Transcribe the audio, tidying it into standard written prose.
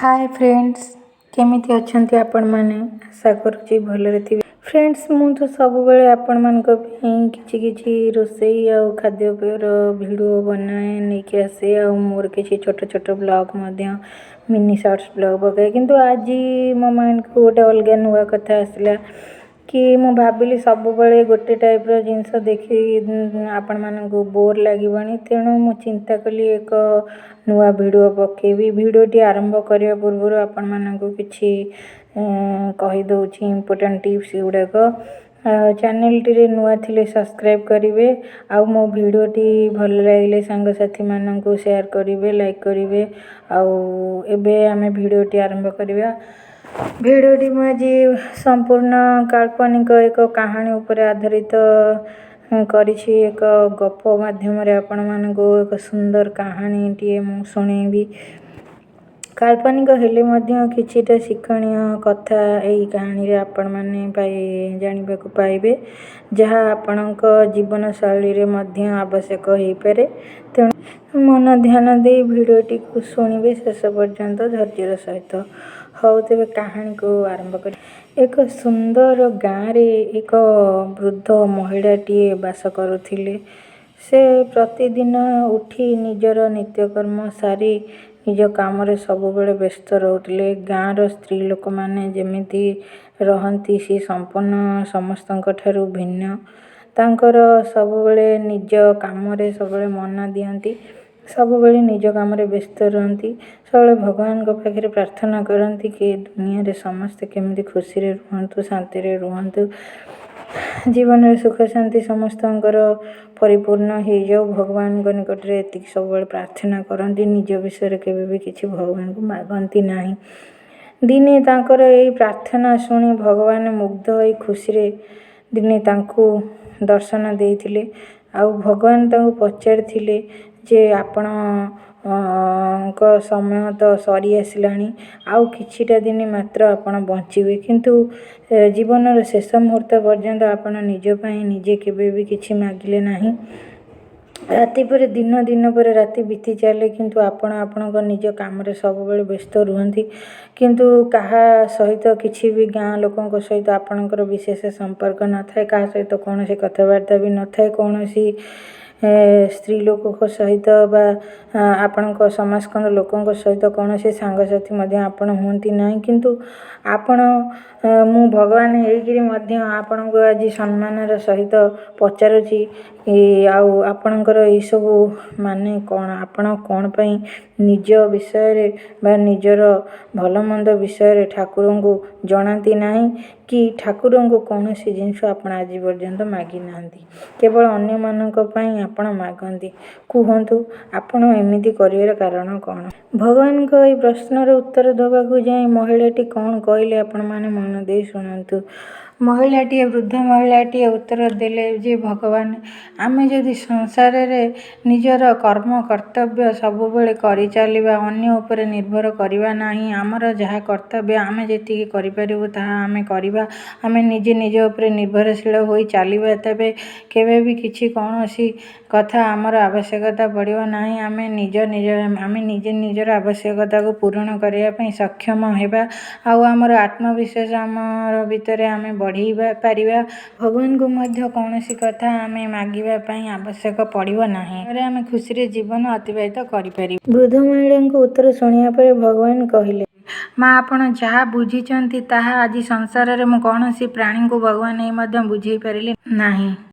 Hi friends, केमिति अछंती आपण माने? आशा करूची भलरे थिबे। फ्रेंड्स, मु तो सब बेले आपण मान को किछि किछि रोसई आ खाद्य पेयर वीडियो बनाए नेके आसे आ मोर किछि छोट छोट ब्लॉग मध्य मिनी शॉर्ट्स ब्लॉग बगाए किंतु आज मो माइंड को गोटे अलग नुआ कथा आसला कि मु भाबिली सब बेले गोटे टाइप रो जिंस देखि आपण मान को बोर लागिबनी, तेणु मु चिंता कली एक नुआ वीडियो पकेबी। वीडियोटी आरंभ करिया पूर्व आपण मान को किछि कहि दउछि इंपोर्टेंट टिप्स गुड़ाक। चैनल टी नुआ थिले सब्सक्राइब करिवे आ मो वीडियोटी भल लागिले सांग साथी मान को शेयर करिवे, लाइक करिवे। आ एबे आमे वीडियोटी आरंभ करिवा। वीडियोटी मु आज संपूर्ण काल्पनिक एक कहानी ऊपर आधारित करिछि। एक गप माध्यम रे आपण मान को एक सुंदर कहानी टी मु सुनेबी। काल्पनिक हेले मध्य किछिटा शिक्षणीय कथा एई कहानी रे आपण माने पाई जानिबा को पाइबे, जहा आपणक जीवन शैली रे मध्य आवश्यक हेई पारे। तेणु मन ध्यान दे वीडियोटी को सुनिबे शेष पर्यंत धैर्यर सहित। हौ तेबे कहानी को आरंभ करी। एक सुंदर गाँ रे एक वृद्ध महिलाटी बास करुथिले। से प्रतिदिन उठी निजर नित्यकर्म सारी निज काम रे सब बेले व्यस्त रहउथिले। गाँ रो स्त्री लोक माने जेमिति रहंती सी संपूर्ण समस्तंक ठारू भिन्न। तांकर सब बेले निज काम रे सब बेले मन दियंती, सब बेले निज काम रे व्यस्त रहंती। सब भगवान को पाखरे प्रार्थना करंती कि दुनिया रे समस्त केमिति खुशी रे रहंतु, शांति रे रहंतु, जीवन रे सुख शांति समस्तंकर परिपूर्ण हे जाऊ। भगवान को निकट रे एतिक सब बेले प्रार्थना करंती, निज विषय रे केबे भी किछि भगवान को मागंती नाही। दिने तांकर एई प्रार्थना सुनी भगवान मुग्ध होई खुशी रे दिने तांको दर्शन देइथिले। आ भगवान तांको पचारिथिले जे आपण को समय तो सरी आसिलानी, आउ किछिटा दिन मात्र आपण बंचिबे, किंतु जीवन रो शेष मुहूर्त पर्यंत आपण निज पई निजे केबे भी किछि मागिले नाही। राति पर दिन, दिन पर राति बीती चले, किंतु आपण आपणक निज काम रे सब बेले व्यस्त रुहंती, किंतु कहा सहित किछि भी गाँ लोकंक सहित आपणकर विशेष संपर्क न थाए। कहा सहित कोनोसी कथावार्ता भी न थाए। कोनोसी स्त्री लोक सहित बा आपणक समाजखंड लोकंक सहित कोनोसी सांगसाथी मध्य आपण हुंती नाही। किंतु आपण मु भगवान हेगिरी मध्य आपणक आज सम्मानर सहित पचारुछि आउ आपणकर ए सब माने कोन, आपण कोन पई निज विषय रे बा निजर भलो मंद विषय रे ठाकुरंको जणाती नाही कि ठाकुरंको कोनोसी जिंस आपण आज पर्यंत मागी नांती, केवल अन्य मानक पई आपण मागंती। कुहंतु आपण एमिति करियर कारण कोन? भगवान को ए प्रश्न रे उत्तर दबाकू जाई महिलाटी कोन कहले आपण माने मन दे सुनंतु। महिलाटी, वृद्ध महिलाटी उत्तर देले जे भगवान, आमे जदि संसार रे निजर कर्म कर्तव्य सब बेले करि चलिबा, अन्य ऊपर निर्भर करिबा नाही, हमर जहा कर्तव्य आमे जेति करि परिबो ताहा आमे करिबा, आमे निजे निज ऊपर निर्भरशील होई चलिबा, तबे केबे भी किछि कोनोसी कथा हमर आवश्यकता पड़िबो नाही। आमे निजे निजर आवश्यकता को पूर्ण करिया पई सक्षम हेबा, आउ हमर आत्मविश्वास हमर भितरे आमे बढ़ीबा परिबा। भगवान को मध्य कोनोसी कथा आमे मागिबा पई आवश्यक पड़िबो नाही। अरे आमे खुशी रे जीवन अतिबाहित करि परिबा। वृद्ध महिला को उत्तर सुनिया पर भगवान कहिले, माँ आपण जहा बुझिचंती ताहा आज संसार रे मु कोनोसी प्राणी को भगवान ए मध्य बुझेई परिले नाही।